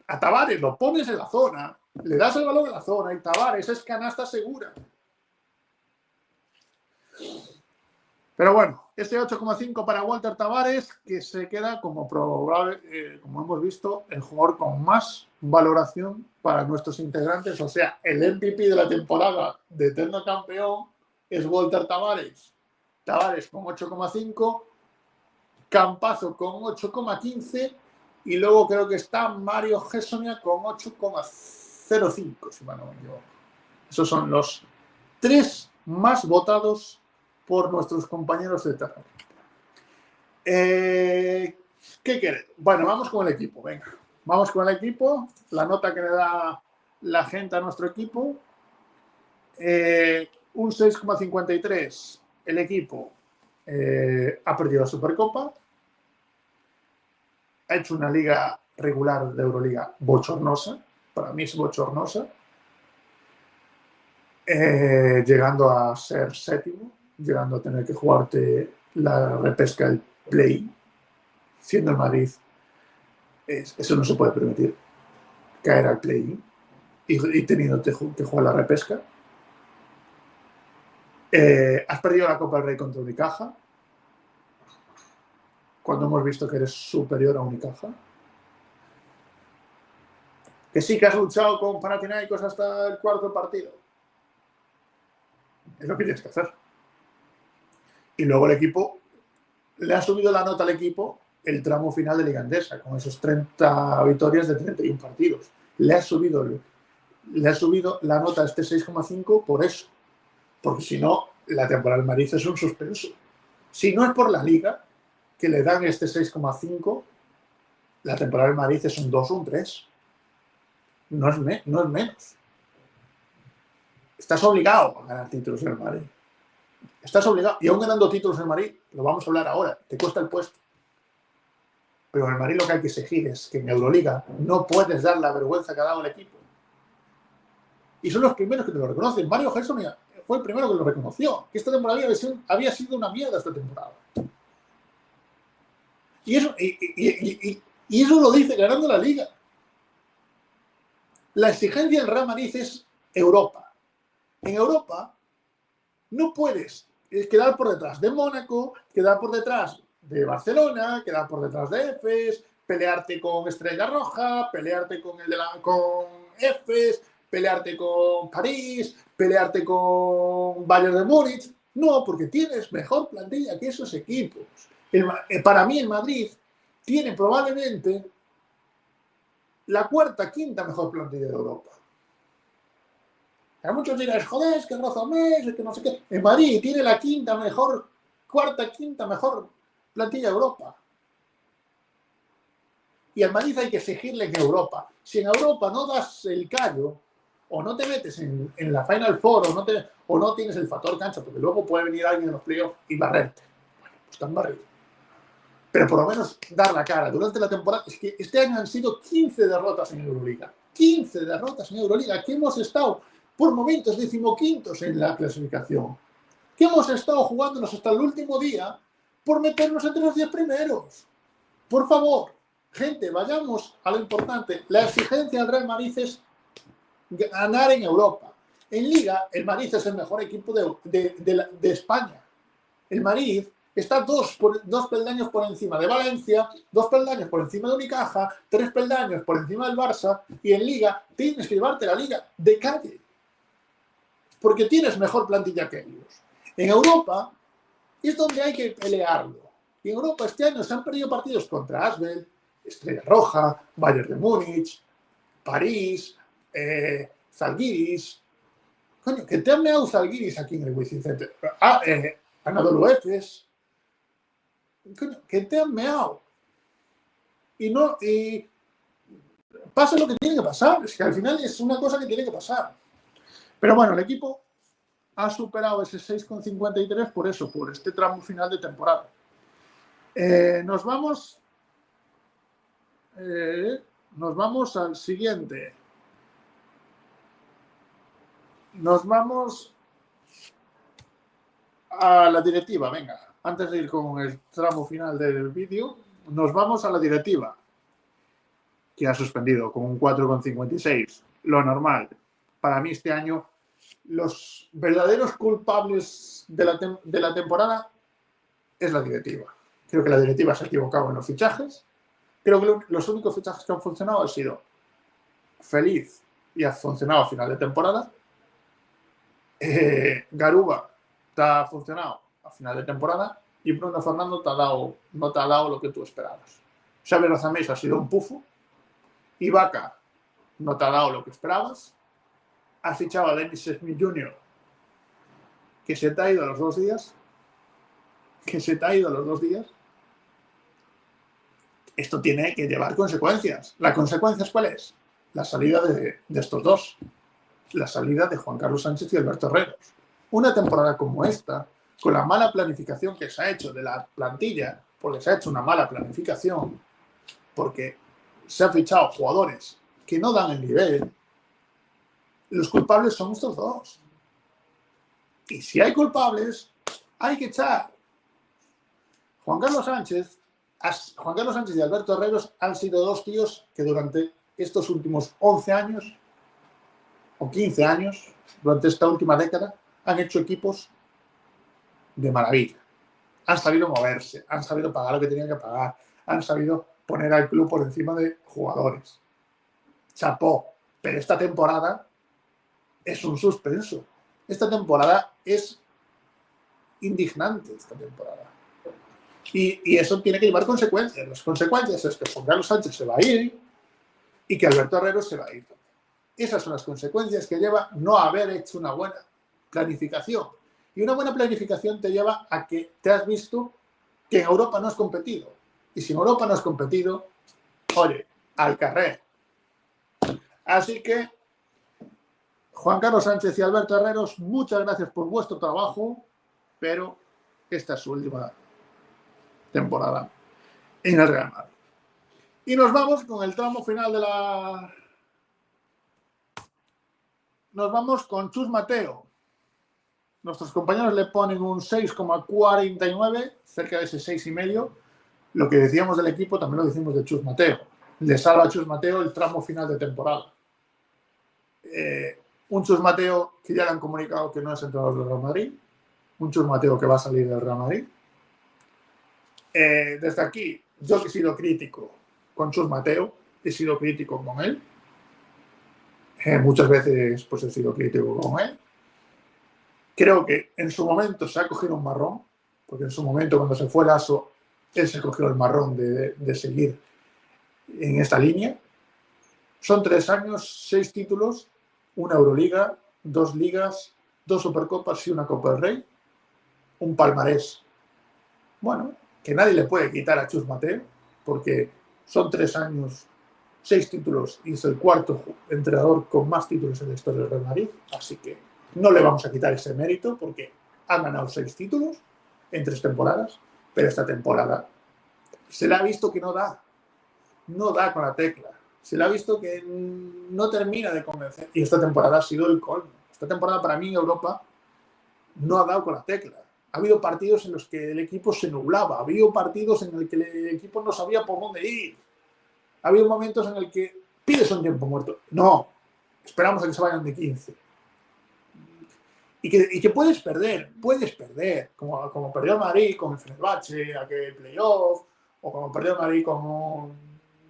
A Tavares lo pones en la zona, le das el balón en la zona y Tavares es canasta segura. Pero bueno, este 8,5 para Walter Tavares, que se queda como probable, como hemos visto, el jugador con más valoración para nuestros integrantes. O sea, el MVP de la temporada de eterno campeón es Walter Tavares. Tavares con 8,5, Campazzo con 8,15 y luego creo que está Mario Gessonia con 8,05, si mal no me equivoco. Esos son los 3 más votados por nuestros compañeros de Terra. ¿Qué quieres? Bueno, vamos con el equipo, venga. Vamos con el equipo, la nota que le da la gente a nuestro equipo. Un 6,53. El equipo ha perdido la Supercopa. Ha hecho una liga regular de Euroliga bochornosa. Para mí es bochornosa. Llegando a ser séptimo, llegando a tener que jugarte la repesca del play, siendo el Madrid, eso no se puede permitir, caer al play y teniendo que jugar la repesca. Has perdido la Copa del Rey contra Unicaja, cuando hemos visto que eres superior a Unicaja. Que sí que has luchado con Panathinaikos hasta el cuarto partido. Es lo que tienes que hacer. Y luego el equipo, le ha subido la nota al equipo el tramo final de Liga Endesa, con esos 30 victorias de 31 partidos. Le ha subido la nota a este 6,5 por eso. Porque si no, la temporada del Madrid es un suspenso. Si no es por la Liga, que le dan este 6,5, la temporada del Madrid es un 2 o un 3. No es menos. Estás obligado a ganar títulos en el Madrid. Estás obligado. Y aún ganando títulos en el Madrid, lo vamos a hablar ahora, te cuesta el puesto. Pero en el Madrid lo que hay que exigir es que en Euroliga no puedes dar la vergüenza que ha dado el equipo. Y son los primeros que te lo reconocen. Mario Gerson fue el primero que lo reconoció, que esta temporada había sido una mierda esta temporada. Y eso lo dice ganando la Liga. La exigencia del Real Madrid es Europa. En Europa no puedes quedar por detrás de Mónaco, quedar por detrás de Barcelona, quedar por detrás de Efes, pelearte con Estrella Roja, pelearte con Efes, pelearte con París, pelearte con Bayern de Múnich. No, porque tienes mejor plantilla que esos equipos. Para mí el Madrid tiene probablemente la cuarta, quinta mejor plantilla de Europa. Hay muchos dirán, joder, es que Rozamés, es que no sé qué. El Madrid tiene la cuarta, quinta mejor plantilla de Europa. Y al Madrid hay que exigirle en Europa. Si en Europa no das el callo, o no te metes en la Final Four, o no tienes el factor cancha, porque luego puede venir alguien en los playoffs y barrerte. Bueno, pues están barridos. Pero por lo menos dar la cara. Durante la temporada, es que este año han sido 15 derrotas en Euroliga. 15 derrotas en Euroliga, que hemos estado por momentos 15º en la clasificación. Que hemos estado jugándonos hasta el último día por meternos entre los 10 primeros. Por favor, gente, vayamos a lo importante. La exigencia del Real Madrid es ganar en Europa. En Liga, el Madrid es el mejor equipo de España. El Madrid está dos peldaños por encima de Valencia, 2 peldaños por encima de Unicaja, 3 peldaños por encima del Barça, y en Liga tienes que llevarte la Liga de calle. Porque tienes mejor plantilla que ellos. En Europa es donde hay que pelearlo. Y en Europa este año se han perdido partidos contra Asbel, Estrella Roja, Bayern de Múnich, París, Zalgiris. Coño, que te han meado Zalgiris aquí en el Wizzing Center. Anadolu Efes. Coño, que te han meado. Y pasa lo que tiene que pasar. Es que al final es una cosa que tiene que pasar. Pero bueno, el equipo ha superado ese 6,53 por eso, por este tramo final de temporada. Nos vamos al siguiente. Nos vamos a la directiva. Venga, antes de ir con el tramo final del vídeo, nos vamos a la directiva, que ha suspendido con un 4,56. Lo normal. Para mí este año, los verdaderos culpables de la temporada es la directiva. Creo que la directiva se ha equivocado en los fichajes. Creo que los únicos fichajes que han funcionado han sido Feliz y ha funcionado a final de temporada. Garuba te ha funcionado a final de temporada y Bruno Fernando no te ha dado lo que tú esperabas. Xavi Rozamés ha sido un pufo. Ibaka no te ha dado lo que esperabas. Has fichado a Dennis Smith Jr., que se te ha ido a los 2 días. Esto tiene que llevar consecuencias. ¿La consecuencia cuál es? La salida de estos dos. La salida de Juan Carlos Sánchez y Alberto Herreros. Una temporada como esta, con la mala planificación que se ha hecho de la plantilla, porque se ha hecho una mala planificación, porque se han fichado jugadores que no dan el nivel, los culpables son estos dos. Y si hay culpables, hay que echar. Juan Carlos Sánchez y Alberto Herreros han sido 2 tíos que durante estos últimos 11 años o 15 años, durante esta última década, han hecho equipos de maravilla. Han sabido moverse, han sabido pagar lo que tenían que pagar, han sabido poner al club por encima de jugadores. Chapó. Pero esta temporada es un suspenso. Esta temporada es indignante, esta temporada. Y eso tiene que llevar consecuencias. Las consecuencias es que Juan Carlos Sánchez se va a ir y que Alberto Herreros se va a ir también. Esas son las consecuencias que lleva no haber hecho una buena planificación. Y una buena planificación te lleva a que te has visto que en Europa no has competido. Y si en Europa no has competido, oye, al carrer. Así que, Juan Carlos Sánchez y Alberto Herreros, muchas gracias por vuestro trabajo, pero esta es su última temporada en el Real Madrid. Y nos vamos con el tramo final de la... Nos vamos con Chus Mateo. Nuestros compañeros le ponen un 6,49, cerca de ese 6,5. Lo que decíamos del equipo también lo decimos de Chus Mateo. Le salva a Chus Mateo el tramo final de temporada. Un Chus Mateo que ya le han comunicado que no es entrenador del Real Madrid. Un Chus Mateo que va a salir del Real Madrid. Desde aquí, yo que he sido crítico con Chus Mateo, he sido crítico con él. Muchas veces pues he sido crítico con él. Creo que en su momento se ha cogido un marrón, porque en su momento cuando se fue Lasso, él se cogió el marrón de seguir en esta línea. Son 3 años, 6 títulos, una Euroliga, 2 ligas, 2 Supercopas y una Copa del Rey. Un palmarés, bueno, que nadie le puede quitar a Chus Mateo, porque son 3 años, 6 títulos y es el 4º entrenador con más títulos en la historia del Real Madrid, así que no le vamos a quitar ese mérito porque ha ganado 6 títulos en 3 temporadas, pero esta temporada se le ha visto que no da con la tecla, se le ha visto que no termina de convencer y esta temporada ha sido el colmo. Esta temporada para mí en Europa no ha dado con la tecla. Ha habido partidos en los que el equipo se nublaba, ha habido partidos en los que el equipo no sabía por dónde ir, ha habido momentos en el que pides un tiempo muerto. No, esperamos a que se vayan de 15. Y que puedes perder, como perdió el Madrid con el Fenerbahce, aquel playoff, o como perdió el Madrid con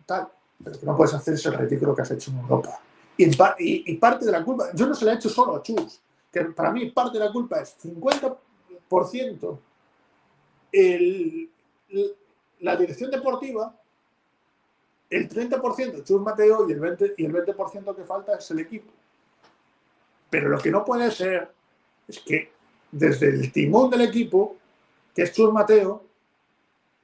tal, pero que no puedes hacer ese ridículo que has hecho en Europa. Y parte de la culpa, yo no se la he hecho solo a Chus, que para mí parte de la culpa es 50% la dirección deportiva, el 30% Chus Mateo y el 20% que falta es el equipo. Pero lo que no puede ser es que desde el timón del equipo, que es Chus Mateo,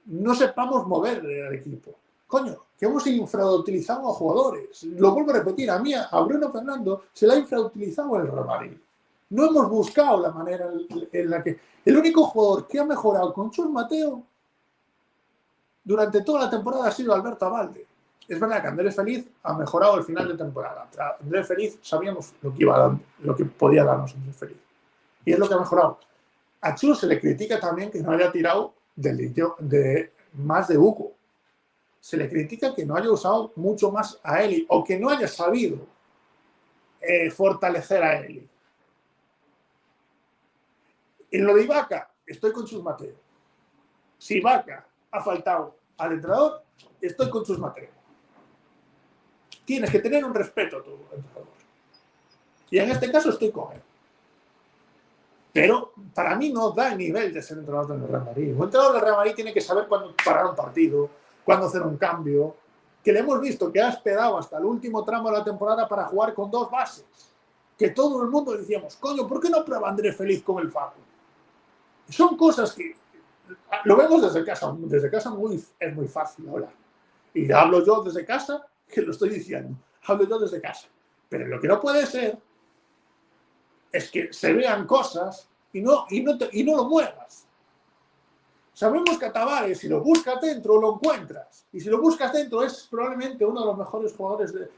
no sepamos mover al equipo. Coño, que hemos infrautilizado a jugadores. Lo vuelvo a repetir, a Bruno Fernando se le ha infrautilizado el Real Madrid. No hemos buscado la manera en la que... El único jugador que ha mejorado con Chus Mateo durante toda la temporada ha sido Alberto Abalde. Es verdad que Andrés Feliz ha mejorado el final de temporada. Andrés Feliz sabíamos lo que podía darnos Andrés Feliz. Y es lo que ha mejorado. A Chus se le critica también que no haya tirado más de Hugo. Se le critica que no haya usado mucho más a Eli o que no haya sabido fortalecer a Eli. En lo de Ibaka, estoy con Chus Mateo. Si Ibaka ha faltado al entrenador, estoy con Chus Mateo. Tienes que tener un respeto a tu entrenador. Y en este caso estoy con él. Pero para mí no da el nivel de ser entrenador del Real Madrid. Un entrenador del Real Madrid tiene que saber cuándo parar un partido, cuándo hacer un cambio. Que le hemos visto que ha esperado hasta el último tramo de la temporada para jugar con 2 bases. Que todo el mundo decíamos, coño, ¿por qué no prueba Andrés Feliz con el Facu? Son cosas que lo vemos desde casa. Desde casa es muy fácil hablar. Y hablo yo desde casa, que lo estoy diciendo. Hablo yo desde casa. Pero lo que no puede ser es que se vean cosas y no lo muevas. Sabemos que a Tavares, si lo buscas dentro, lo encuentras. Y si lo buscas dentro, es probablemente uno de los mejores jugadores de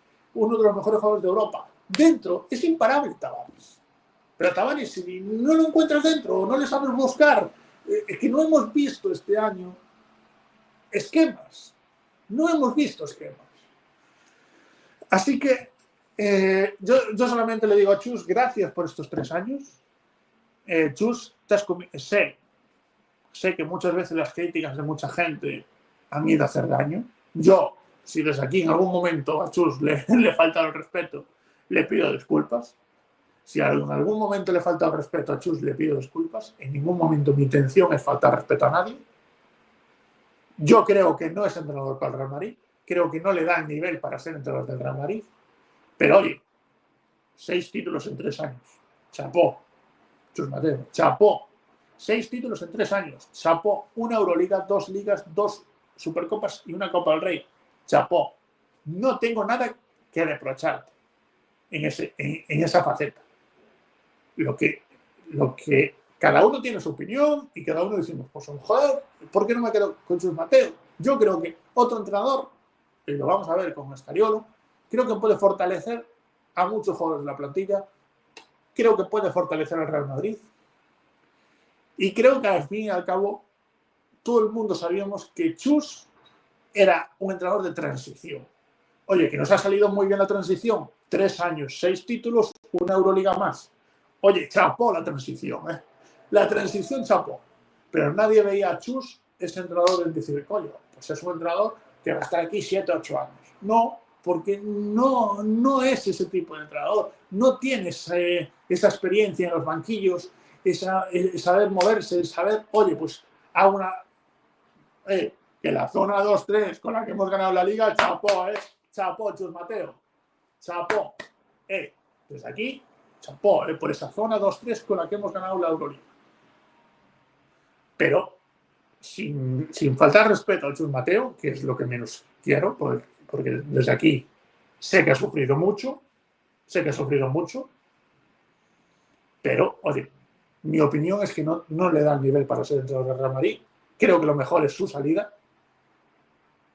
Europa. Dentro es imparable Tavares. Pero Tavares, si no lo encuentras dentro o no le sabes buscar, es que no hemos visto este año esquemas. No hemos visto esquemas. Así que yo solamente le digo a Chus, gracias por estos 3 años. Chus, sé que muchas veces las críticas de mucha gente han ido a hacer daño. Yo, si desde aquí en algún momento a Chus le falta el respeto, le pido disculpas. Si en algún momento le falta el respeto a Chus, le pido disculpas. En ningún momento mi intención es faltar respeto a nadie. Yo creo que no es entrenador para el Real Madrid. Creo que no le da el nivel para ser entrenador del Real Madrid. Pero oye, 6 títulos en 3 años. Chapó. Chus Mateo. Chapó. 6 títulos en 3 años. Chapó. Una Euroliga, 2 ligas, 2 Supercopas y una Copa del Rey. Chapó. no tengo nada que reprocharte en esa faceta. Lo que cada uno tiene su opinión y cada uno decimos, pues joder, ¿por qué no me quedo con Chus Mateo? Yo creo que otro entrenador, y lo vamos a ver con Escariolo, creo que puede fortalecer a muchos jugadores de la plantilla, creo que puede fortalecer al Real Madrid y creo que al fin y al cabo todo el mundo sabíamos que Chus era un entrenador de transición. Oye, que nos ha salido muy bien la transición, 3 años, 6 títulos, una Euroliga más. Oye, chapó la transición, ¿eh? La transición chapó. Pero nadie veía a Chus, ese entrenador, en decir, coño, pues es un entrenador que va a estar aquí 7, 8 años. No, porque no es ese tipo de entrenador. No tiene esa experiencia en los banquillos, saber moverse, saber, oye, pues a una... que la zona 2-3 con la que hemos ganado la liga, chapó, chapó, Chus Mateo. Chapó. Desde aquí, chapó, por esa zona 2-3 con la que hemos ganado la Euroliga. Pero sin faltar respeto a Chus Mateo, que es lo que menos quiero, porque desde aquí sé que ha sufrido mucho, pero, oye, mi opinión es que no le da el nivel para ser entrenador del Real Madrid. Creo que lo mejor es su salida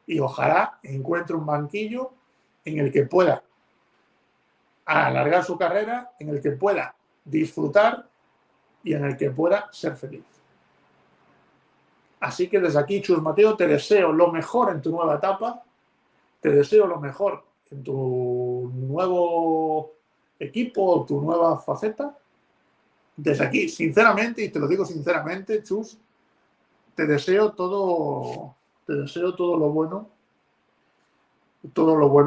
y ojalá encuentre un banquillo en el que pueda alargar su carrera, en el que pueda disfrutar y en el que pueda ser feliz. Así que desde aquí, Chus Mateo, te deseo lo mejor en tu nueva etapa, te deseo lo mejor en tu nuevo equipo, tu nueva faceta. Desde aquí, sinceramente, y te lo digo sinceramente, Chus, te deseo todo lo bueno,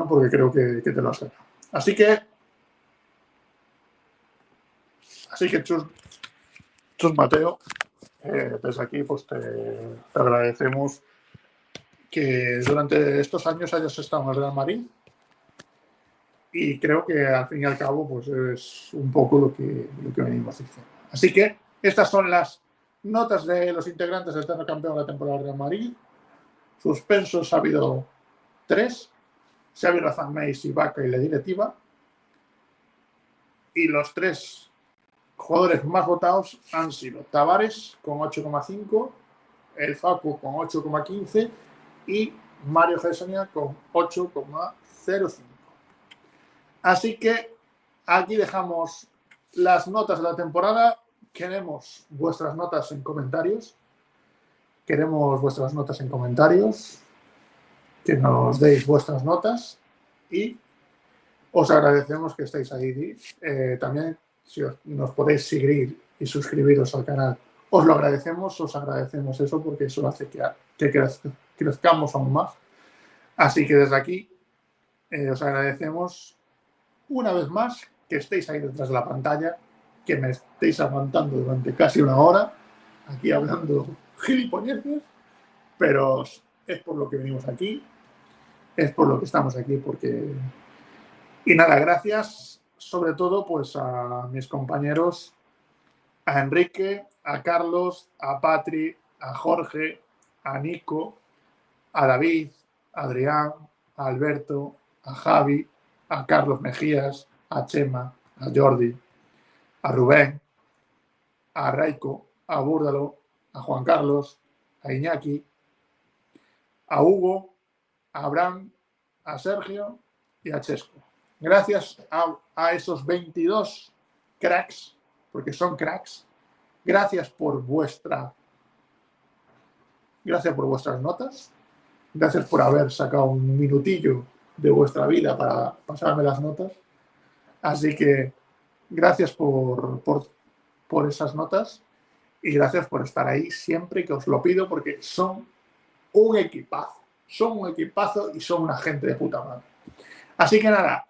porque creo que te lo has ganado. Así que Chus Mateo, desde aquí pues te agradecemos que durante estos años hayas estado en el Real Madrid y creo que al fin y al cabo pues es un poco lo que venimos diciendo. Así que estas son las notas de los integrantes del Eterno Campeón de la temporada del Real Madrid. Suspensos ha habido 3, Xavi Razamés, Ibaka y la directiva, y los 3 jugadores más votados han sido Tavares con 8,5, el Facu con 8,15 y Mario Gessonia con 8,05. Así que aquí dejamos las notas de la temporada. Queremos vuestras notas en comentarios. Que nos deis vuestras notas y os agradecemos que estéis ahí. También, si nos podéis seguir y suscribiros al canal, os lo agradecemos, eso porque eso hace que crezcamos aún más. Así que desde aquí os agradecemos una vez más que estéis ahí detrás de la pantalla, que me estéis aguantando durante casi una hora aquí hablando gilipolleces, pero es por lo que venimos aquí, es por lo que estamos aquí, porque... Y nada, gracias sobre todo pues a mis compañeros, a Enrique, a Carlos, a Patri, a Jorge, a Nico, a David, a Adrián, a Alberto, a Javi, a Carlos Mejías, a Chema, a Jordi, a Rubén, a Raiko, a Búrdalo, a Juan Carlos, a Iñaki, a Hugo, a Abraham, a Sergio y a Chesco. Gracias a esos 22 cracks, porque son cracks, gracias por vuestras notas, gracias por haber sacado un minutillo de vuestra vida para pasarme las notas. Así que gracias por esas notas y gracias por estar ahí siempre que os lo pido, porque son un equipazo y son una gente de puta madre. Así que nada,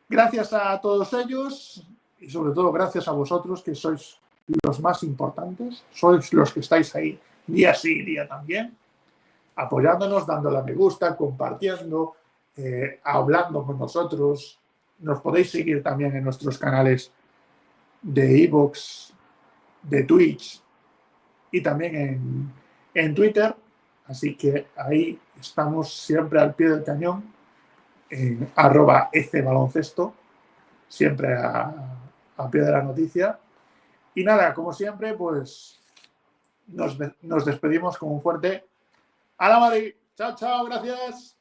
gracias a todos ellos y sobre todo gracias a vosotros, que sois los más importantes, sois los que estáis ahí día sí, día también, apoyándonos, dándole a me gusta, compartiendo, hablando con nosotros. Nos podéis seguir también en nuestros canales de iVoox, de Twitch y también en Twitter. Así que ahí estamos siempre al pie del cañón en @ecbaloncesto, siempre a pie de la noticia. Y nada, como siempre, pues nos despedimos con un fuerte ¡Hala Madrid! ¡Chao, chao! ¡Gracias!